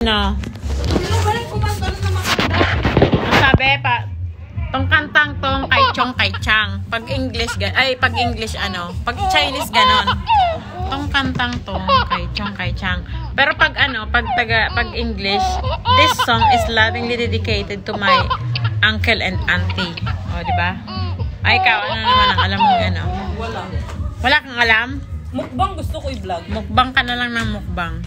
No. Ang sabi pa, tong kantang tong kay Chong kay Chang. Pag English ano, pag Chinese ganon. Tong kantang tong kay Chong kay Chang. Pero pag English, this song is lovingly dedicated to my uncle and auntie. O, di ba? Ay, ikaw, ano naman ang alam mo ano? Wala. Wala kang alam? Mukbang gusto ko i-vlog. Mukbang ka na lang ng mukbang.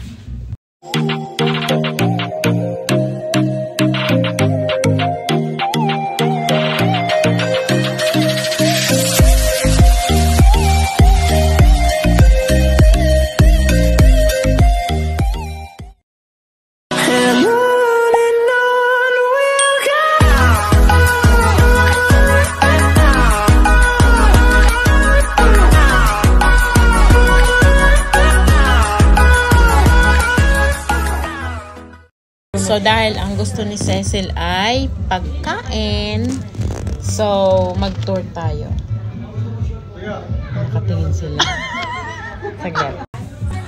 So, dahil ang gusto ni Cecil ay pagkain, so, mag-tour tayo. Nakatingin sila. Saglit.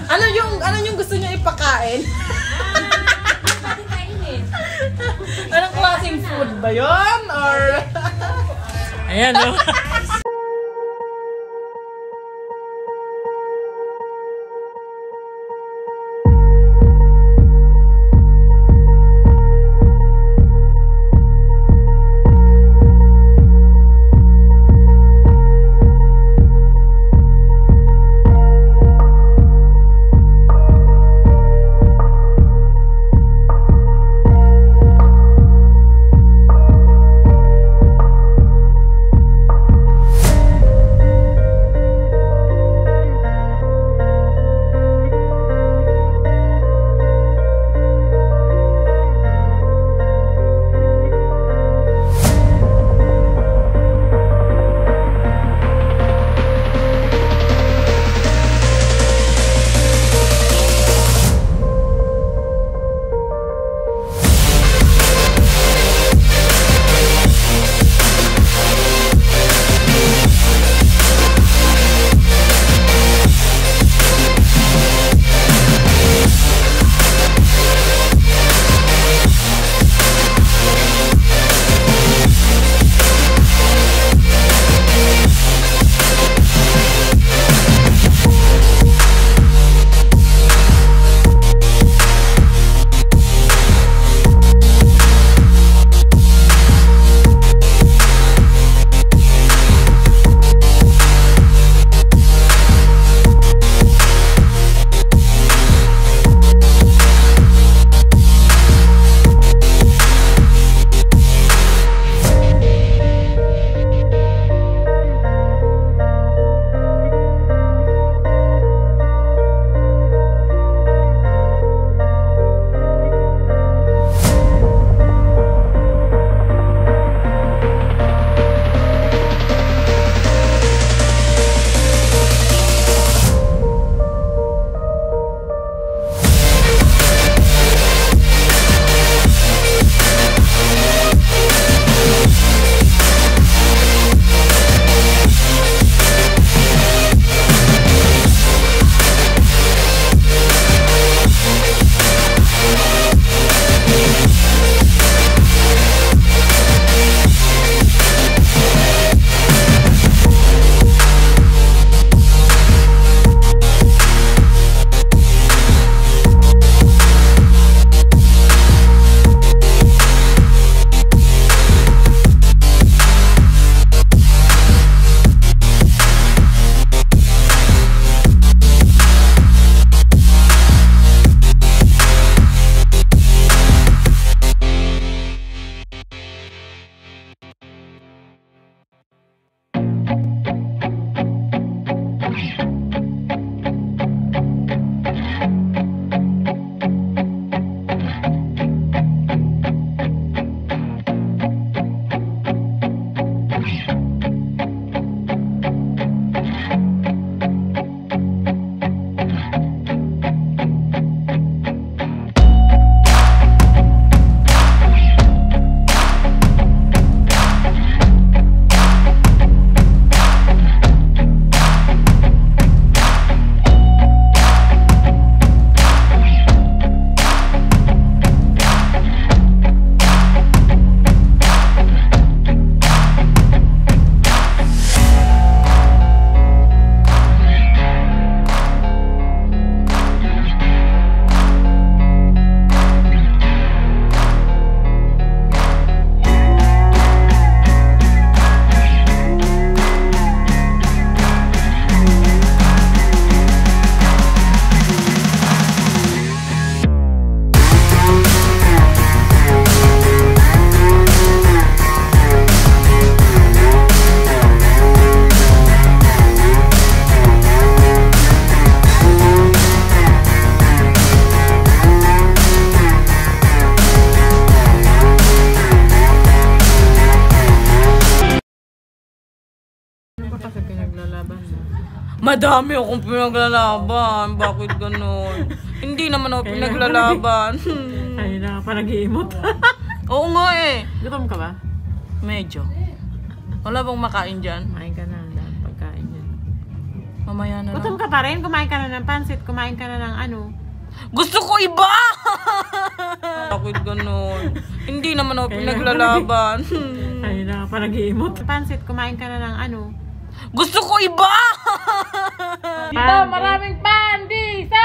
Ano yung gusto niyo ipakain? Anong klaseng food ba yun? Or... Ayan, no? Madami akong pinaglalaban. Bakit ganun? Hindi naman ako pinaglalaban. Ay na, pa nag-iimot. Oo nga eh. Gutom ka ba? Medyo. Wala bang makain dyan? Kumain ka na. Dahil pagkain yan. Mamaya na Gutom lang. ka pa rin? Kumain ka na ng pansit. Kumain ka na ng ano? Gusto ko iba! Bakit ganun? Hindi naman ako pinaglalaban. Ay na, pa nag-iimot. Pansit, kumain ka na ng ano? Gusto ko iba! Dito, maraming pandisa!